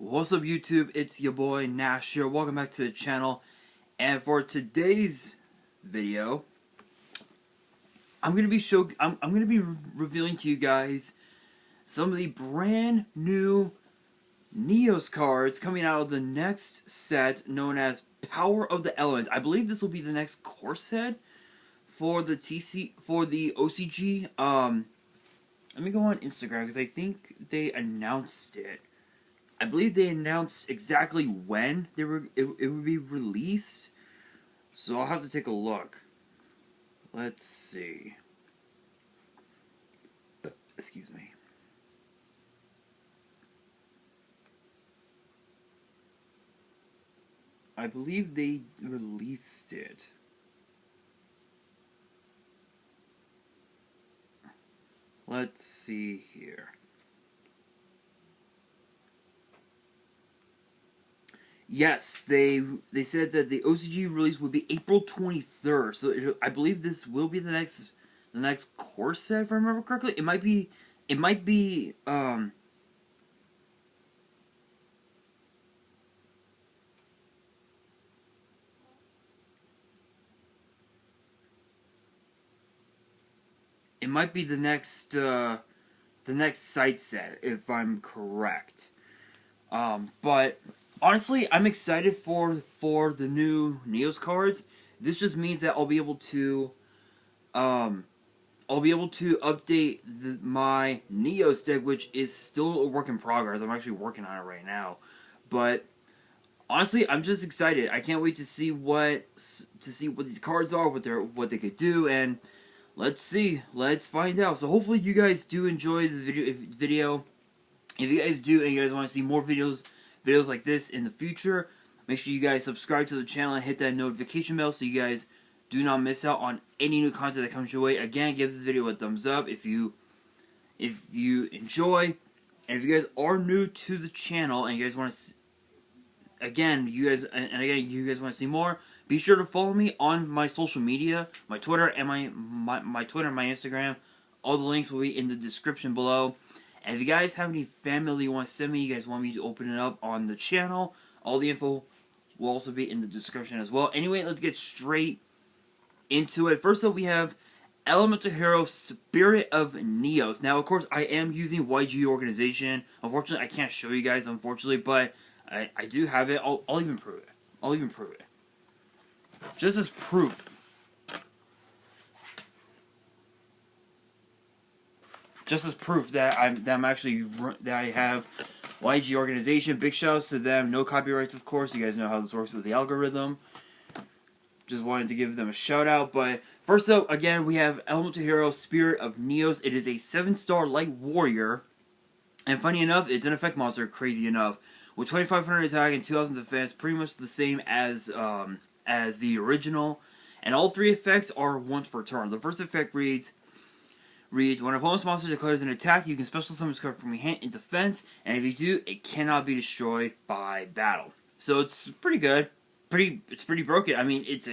What's up YouTube, it's your boy Nash here, welcome back to the channel, and for today's video, I'm gonna be revealing to you guys some of the brand new Neos cards coming out of the next set known as Power of the Elements. I believe this will be the next core set for the OCG. Let me go on Instagram because I think they announced it. I believe they announced exactly when it would be released, so I'll have to take a look. Let's see. Excuse me. I believe they released it. Let's see here. Yes, they said that the OCG release would be April 23rd. So I believe this will be the next core set, if I remember correctly. It might be it might be the next site set, if I'm correct. But honestly, I'm excited for the new Neos cards. This just means that I'll be able to update my Neos deck, which is still a work in progress. I'm actually working on it right now. But honestly, I'm just excited. I can't wait to see what these cards are, what they could do, and let's see. Let's find out. So hopefully you guys do enjoy this video. If you guys do and you guys want to see more videos like this in the future, make sure you guys subscribe to the channel and hit that notification bell so you guys do not miss out on any new content that comes your way. Again, give this video a thumbs up if you enjoy, and if you guys are new to the channel and you guys want to you guys want to see more, be sure to follow me on my social media, my Twitter and my Twitter and my Instagram. All the links will be in the description below. And if you guys have any fan mail you want to send me, you guys want me to open it up on the channel, all the info will also be in the description as well. Anyway, let's get straight into it. First up, we have Elemental Hero Spirit of Neos. Now, of course, I am using YG Organization. Unfortunately, I can't show you guys, unfortunately, but I do have it. I'll even prove it. I'll even prove it. Just as proof. Just as proof that I have YG Organization. Big shouts to them. No copyrights, of course. You guys know how this works with the algorithm. Just wanted to give them a shout out. But first up, again, we have Elemental Hero Spirit of Neos. It is a 7-star light warrior. And funny enough, it's an effect monster, crazy enough. With 2500 attack and 2000 defense, pretty much the same as the original. And all three effects are once per turn. The first effect reads, when an opponent's monster declares an attack, you can special summon this card from your hand in defense, and if you do, it cannot be destroyed by battle. So it's pretty good. It's pretty broken. I mean, it's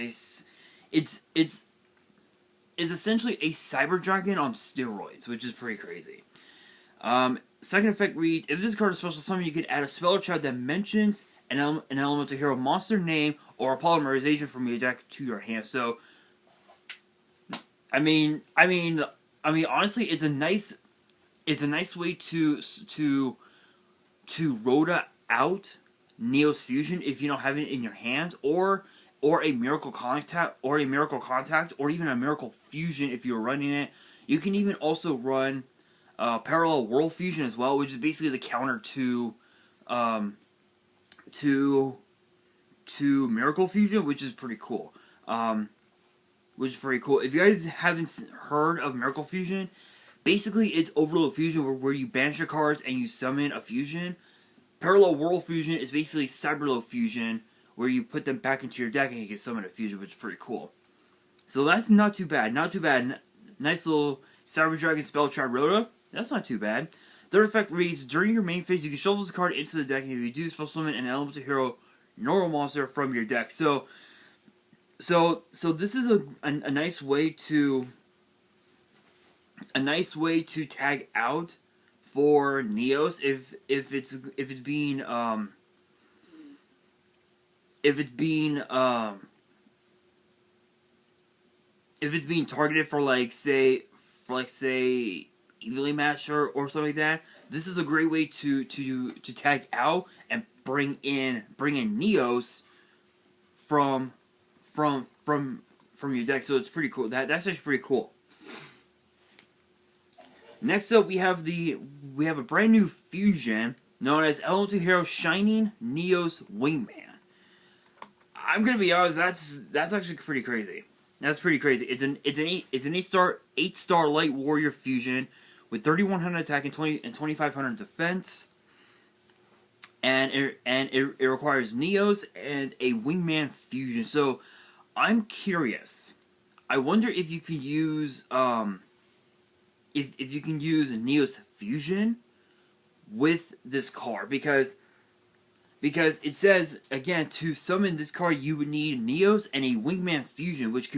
essentially a Cyber Dragon on steroids, which is pretty crazy. Second effect reads, if this card is special summon, you can add a spell or trap that mentions an Elemental Hero monster name or a polymerization from your deck to your hand. So, I mean, honestly, it's a nice way to Rota out Neos Fusion if you don't have it in your hand, or a Miracle Contact, or even a Miracle Fusion if you're running it. You can even also run Parallel World Fusion as well, which is basically the counter to Miracle Fusion, which is pretty cool. If you guys haven't heard of Miracle Fusion, basically it's Overload Fusion where you banish your cards and you summon a fusion. Parallel World Fusion is basically Cyberload Fusion where you put them back into your deck and you can summon a fusion, which is pretty cool. So that's not too bad. Nice little Cyber Dragon Spell Trap Rota. That's not too bad. Third effect reads, during your main phase, you can shuffle this card into the deck, and if you do, special summon an Elemental Hero normal monster from your deck. So this is a nice way to tag out for Neos if it's being if it's being targeted for say evenly matched or something like that. This is a great way to tag out and bring in Neos from your deck. So it's pretty cool. That's actually pretty cool. Next up, we have a brand new fusion known as Elemental Hero Shining Neos Wingman. I'm gonna be honest, that's actually pretty crazy. That's pretty crazy. It's an 8-star light warrior fusion with 3,100 attack and 2,500 defense, and it requires Neos and a Wingman fusion. So I'm curious. I wonder if you could use if you can use Neos fusion with this card because it says again to summon this card you would need Neos and a Wingman fusion, which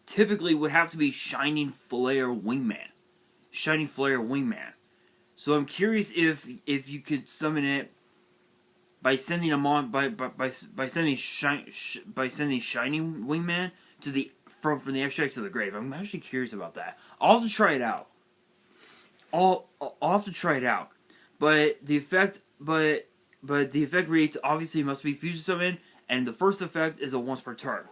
typically would have to be Shining Flare Wingman. So I'm curious if you could summon it by sending sending Shining Wingman to the from the extract to the grave. I'm actually curious about that. I'll have to try it out. I'll have to try it out. But the effect reads obviously must be fusion summon, and the first effect is a once per turn.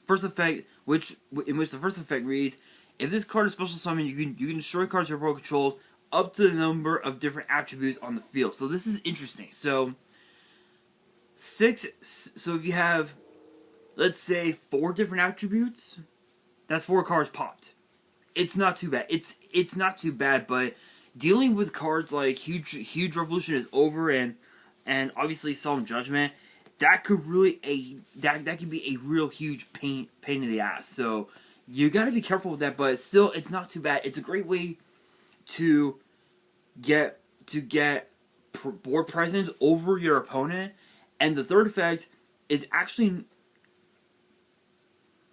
First effect, in which the first effect reads, if this card is special summon, you can destroy cards your opponent controls up to the number of different attributes on the field. So this is interesting. So if you have, let's say, 4 different attributes, that's 4 cards popped. It's not too bad. It's not too bad, but dealing with cards like Huge Revolution is over and obviously Solemn Judgment, that could really that could be a real huge pain in the ass. So you got to be careful with that, but still, it's not too bad. It's a great way to get board presence over your opponent, and the third effect is actually.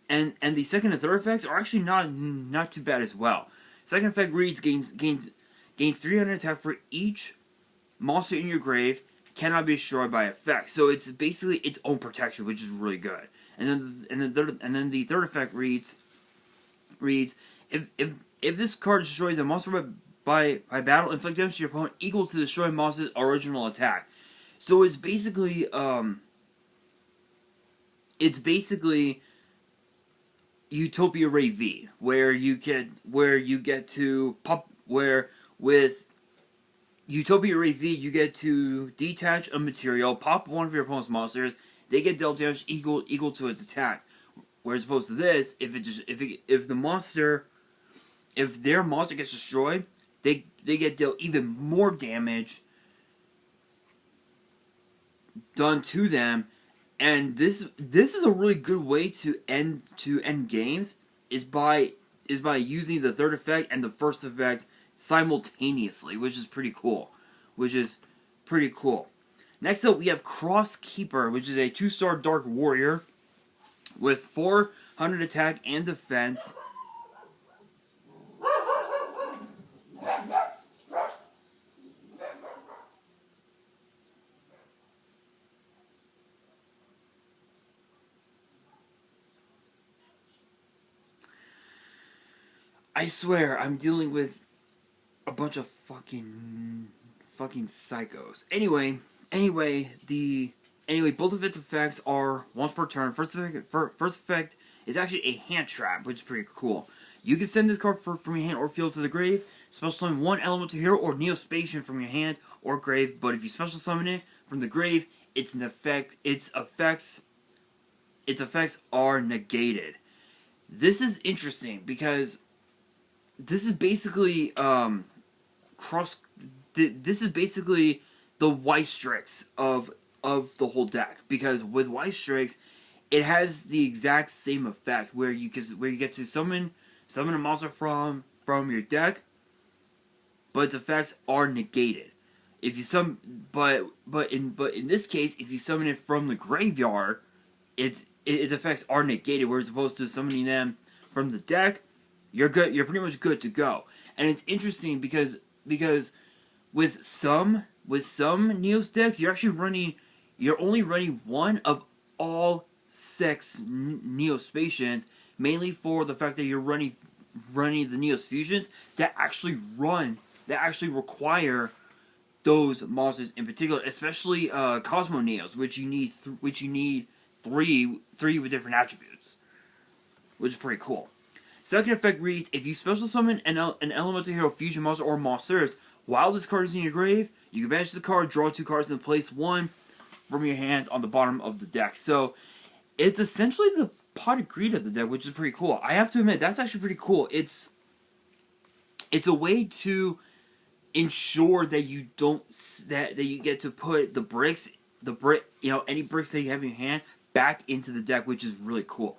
And the second and third effects are actually not too bad as well. Second effect reads gains 300 attack for each monster in your grave, cannot be destroyed by effect. So it's basically its own protection, which is really good. And then the third effect reads if this card destroys a monster by battle, inflict damage to your opponent equal to destroy monster's original attack. So it's basically Utopia Ray V, where you get to pop, where with Utopia Ray V you get to detach a material, pop one of your opponent's monsters, they get dealt damage equal to its attack. Whereas opposed to this, if their monster gets destroyed, they get dealt even more damage done to them. And this is a really good way to end games is by using the third effect and the first effect simultaneously, which is pretty cool. Next up, we have Cross Keeper, which is a 2-star Dark Warrior with 400 attack and defense. I swear, I'm dealing with a bunch of fucking psychos. Anyway, both of its effects are once per turn. First effect is actually a hand trap, which is pretty cool. You can send this card from your hand or field to the grave. Special summon one Elemental Hero or Neospace from your hand or grave. But if you special summon it from the grave, its effects are negated. This is interesting because this is basically This is basically the White Strix of the whole deck, because with White Strix, it has the exact same effect where you get to summon a monster from your deck, but its effects are negated. If you in this case, if you summon it from the graveyard, its effects are negated. Whereas opposed to summoning them from the deck, you're good. You're pretty much good to go. And it's interesting because with some Neos decks, you're only running one of all 6 Neospacians, mainly for the fact that you're running the Neos fusions that actually require those monsters in particular, especially Cosmo Neos, which you need three with different attributes, which is pretty cool. Second effect reads: if you special summon an elemental hero fusion monster or monsters while this card is in your grave, you can banish the card, draw 2 cards, and place 1 from your hands on the bottom of the deck. So it's essentially the Pot of Greed of the deck, which is pretty cool. I have to admit, that's actually pretty cool. It's a way to ensure that you don't that you get to put any bricks that you have in your hand back into the deck, which is really cool.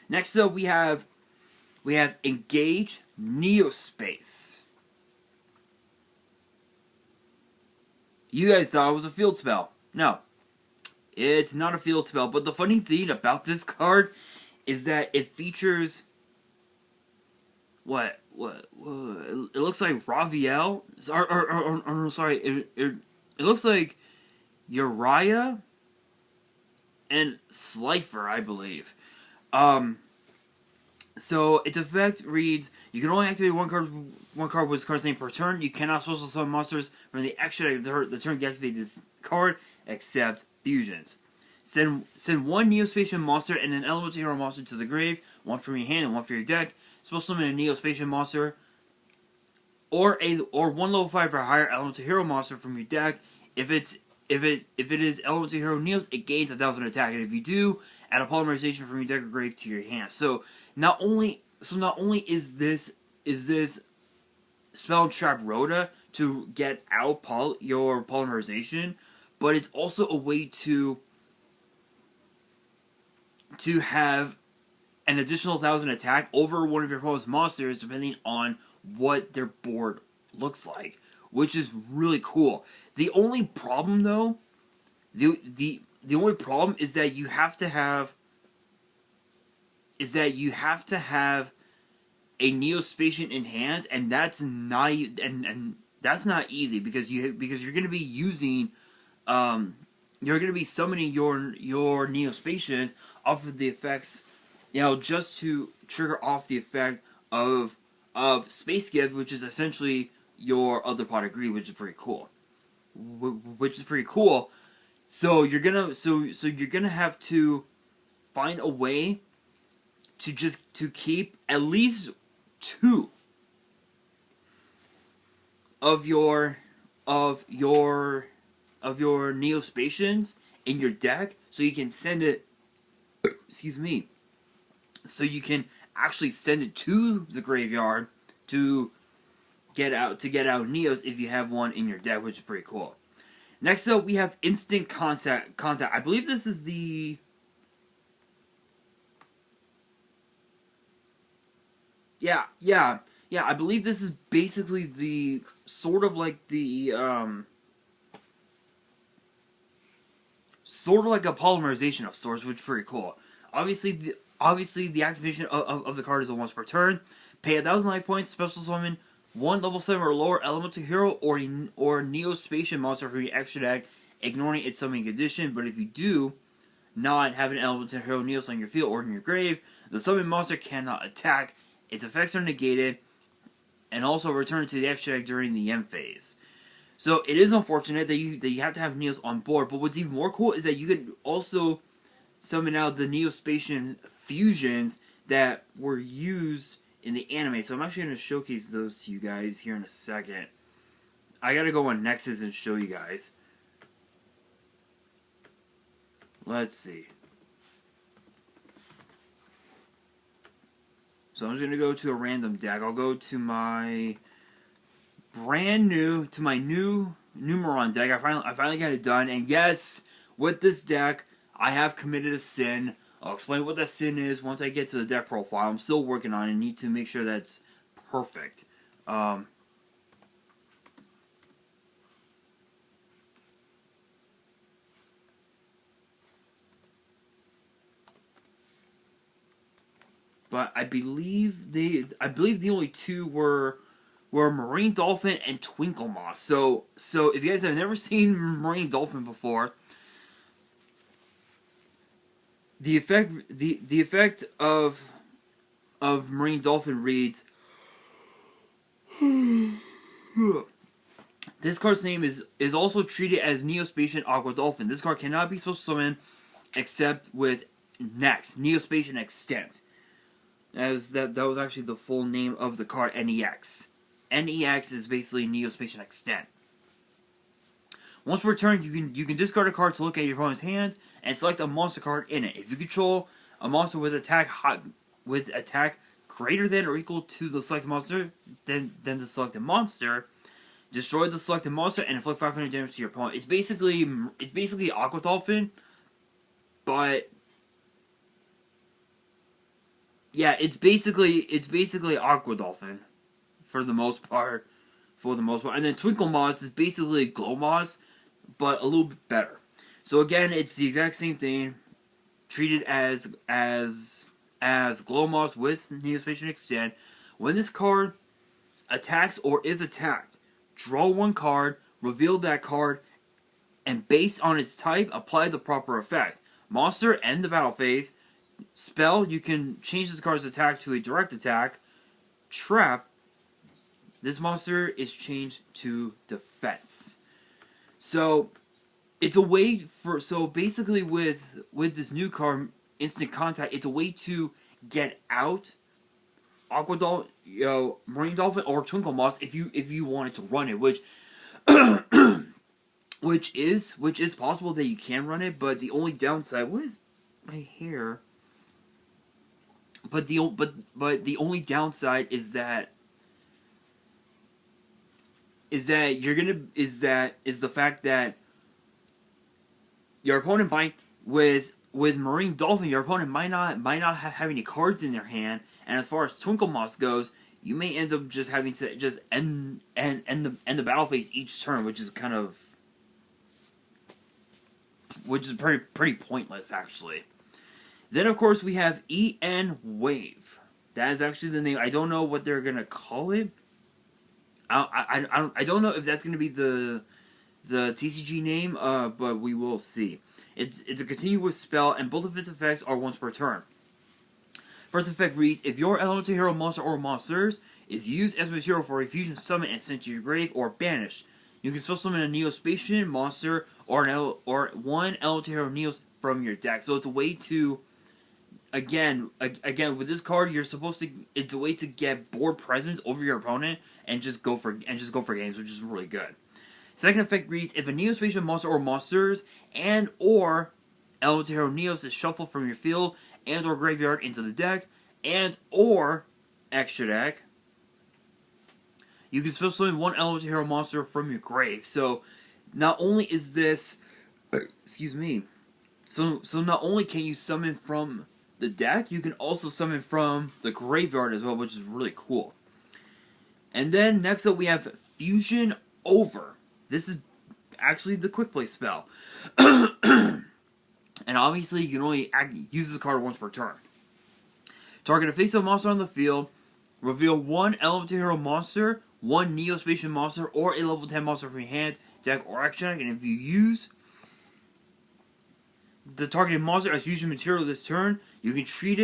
Next up, we have Engage Neospace. You guys thought it was a field spell. No, it's not a field spell. But the funny thing about this card is that it features what it looks like Raviel. It looks like Uriah and Slifer, I believe. So its effect reads: you can only activate one card with this card's name per turn. You cannot special summon monsters from the extra deck the turn you activate this card, except fusions. Send 1 Neospatian monster and an elemental hero monster to the grave, 1 from your hand and 1 from your deck. Special summon a Neospatian monster or 1 level 5 or higher elemental hero monster from your deck. If it is elemental hero Neos, it gains 1,000 attack, and if you do, add a polymerization from your deck or grave to your hand. So not only is this spell trap Rhoda to get out your polymerization, but it's also a way to have an additional 1,000 attack over one of your opponent's monsters, depending on what their board looks like, which is really cool. The only problem, though, the only problem is that you have to have a Neospatian in hand, and that's not that's not easy because you're going to be using you're going to be summoning your Neospatians off of the effects, just to trigger off the effect of Space Gift, which is essentially your other Pot of Greed, which is pretty cool. So you're gonna have to find a way to keep at least 2 of your Neospatians in your deck, so you can send it. Excuse me. So you can actually send it to the graveyard to get out Neos if you have one in your deck, which is pretty cool. Next up, we have Instant Contact. I believe this is the... Yeah, I believe this is basically the... sort of like the... sort of like a polymerization of sorts, which is pretty cool. Obviously, the activation of the card is once per turn. Pay 1,000 life points, special summon 1 level 7 or lower elemental hero or Neospatian monster from your extra deck, ignoring its summoning condition. But if you do not have an elemental hero Neos on your field or in your grave, the summoned monster cannot attack. Its effects are negated, and also return to the extra deck during the end phase. So it is unfortunate that you have to have Neos on board. But what's even more cool is that you could also summon out the Neospatian fusions that were used in the anime. So I'm actually going to showcase those to you guys here in a second. I gotta go on Nexus and show you guys. Let's see. So I'm just going to go to a random deck. I'll go to my new Numeron deck. I finally got it done. And yes, with this deck, I have committed a sin. I'll explain what that sin is once I get to the deck profile. I'm still working on it. I need to make sure that's perfect. But I believe the only 2 were were Marine Dolphin and Twinkle Moss. So if you guys have never seen Marine Dolphin before, the effect of Marine Dolphin reads. This card's name is also treated as Neospace and Aqua Dolphin. This card cannot be special summoned except with Next, Neospace and Extent. That was actually the full name of the card, NEX. NEX is basically Neospace and Extent. Once per turn, you can discard a card to look at your opponent's hand and select a monster card in it. If you control a monster with attack greater than or equal to the selected monster, then the selected monster, destroy the selected monster and inflict 500 damage to your opponent. It's basically Aqua Dolphin, but yeah, it's basically Aqua Dolphin for the most part. And then Twinkle Moss is basically Glow Moss, but a little bit better. So again, it's the exact same thing, treated as Glow Moss with Neospace and Extend. When this card attacks or is attacked, draw one card, reveal that card, and based on its type, apply the proper effect. Monster, end the battle phase. Spell, you can change this card's attack to a direct attack. Trap, this monster is changed to defense. So it's a way for basically with this new card, Instant Contact, it's a way to get out Aqua Dolphin, Marine Dolphin, or Twinkle Moss if you wanted to run it, which is possible that you can run it, but the only downside, what is my hair? But the only downside is the fact that your opponent might with Marine Dolphin, your opponent might not have any cards in their hand, and as far as Twinkle Moss goes, you may end up just having to just end the battle phase each turn, which is pretty pointless actually. Then of course we have EN Wave. That is actually the name. I don't know what they're gonna call it. I don't know if that's gonna be the TCG name, but we will see. It's a continuous spell, and both of its effects are once per turn. First effect reads: if your elemental hero monster or monsters is used as material for a fusion summon and sent to your grave or banished, you can special summon a Neospacian monster or one elemental hero Neos from your deck. So it's a way to again with this card, it's a way to get board presence over your opponent and just go for games, which is really good. Second effect reads: if a Neospacian monster or monsters and or elemental hero Neos is shuffled from your field and or graveyard into the deck and or extra deck, you can special summon one elemental hero monster from your grave. So not only is this so not only can you summon from the deck, you can also summon from the graveyard as well, which is really cool. And then next up we have Fusion Over. This is actually the quick play spell. And obviously you can only use this card once per turn. Target a face-up monster on the field, reveal one elemental hero monster, one Neospacian monster, or a level 10 monster from your hand, deck, or extra deck, and if you use the targeted monster as fusion material this turn, you can treat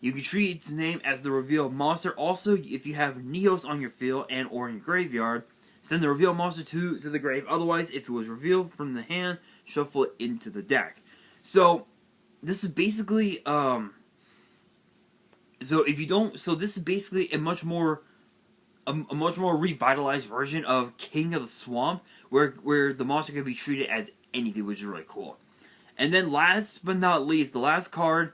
its name as the revealed monster. Also, if you have Neos on your field and or in your graveyard, send the revealed monster to the grave. Otherwise, if it was revealed from the hand, shuffle it into the deck. So this is basically this is basically a much more revitalized version of King of the Swamp, where the monster can be treated as anything, which is really cool. And then last but not least, the last card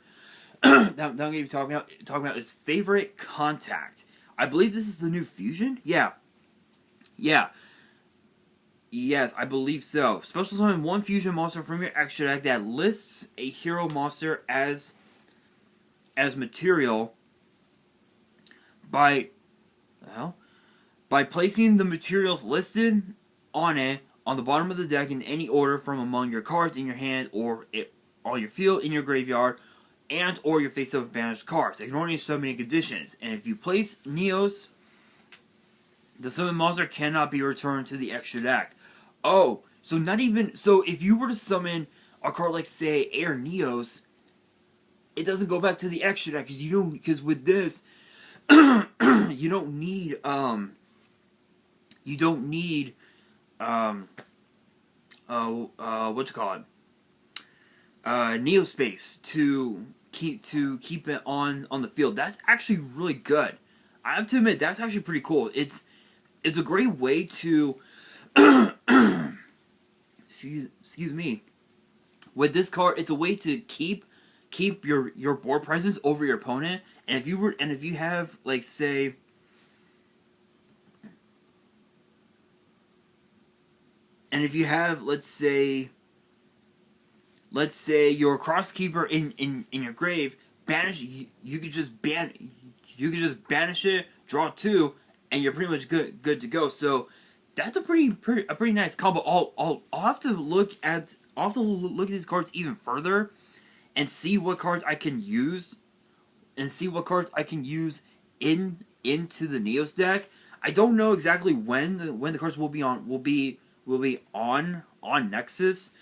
that I'm going to be talking about is Favorite Contact. I believe this is the new fusion? Yeah. Yes, I believe so. Special summon one fusion monster from your extra deck that lists a hero monster as material by placing the materials listed on it on the bottom of the deck in any order from among your cards in your hand or on your field, in your graveyard, and or your face-up banished cards, ignoring summoning conditions. And if you place Neos The summon monster cannot be returned to the extra deck. Oh, so not even... So if you were to summon a card like, say, Air Neos, it doesn't go back to the extra deck, because you don't... Because with this, you don't need, what you call it? Neospace to keep it on the field. That's actually really good. I have to admit, that's actually pretty cool. It's a great way to excuse me. With this card, it's a way to keep your board presence over your opponent. And if you have, like, say, let's say your Crosskeeper in your grave, banish, you could just banish it, draw 2, and you're pretty much good to go. So that's a pretty nice combo. I'll have to look at these cards even further and see what cards I can use into the Neos deck. I don't know exactly when the cards will be on Nexus.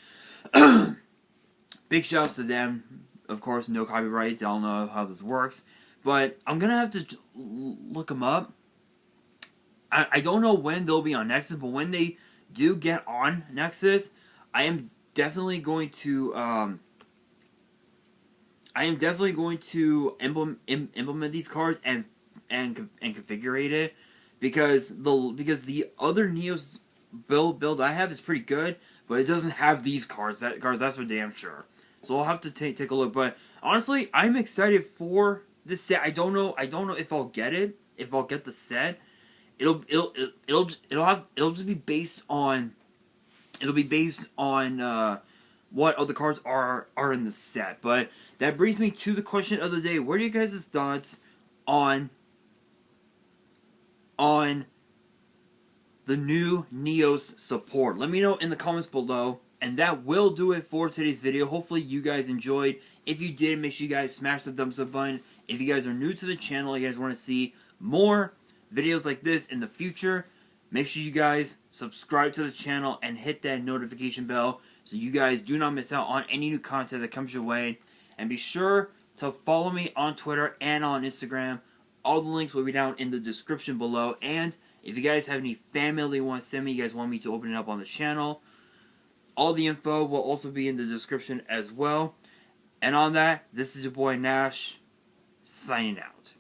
Big shouts to them. Of course, no copyrights. I don't know how this works, but I'm gonna have to look them up. I don't know when they'll be on Nexus, but when they do get on Nexus, I am definitely going to implement these cards and configure it, because the other Neos build I have is pretty good, but it doesn't have these cards. That's for damn sure. So I'll have to take a look. But honestly, I'm excited for this set. I don't know if I'll get it. If I'll get the set, it'll just be based on what other cards are in the set. But that brings me to the question of the day. What are you guys' thoughts on the new Neos support? Let me know in the comments below. And that will do it for today's video. Hopefully you guys enjoyed. If you did, make sure you guys smash the thumbs up button. If you guys are new to the channel, you guys want to see more videos like this in the future, make sure you guys subscribe to the channel and hit that notification bell so you guys do not miss out on any new content that comes your way. And be sure to follow me on Twitter and on Instagram. All the links will be down in the description below. And if you guys have any fan mail you want to send me, you guys want me to open it up on the channel, all the info will also be in the description as well. And on that, this is your boy Nash, signing out.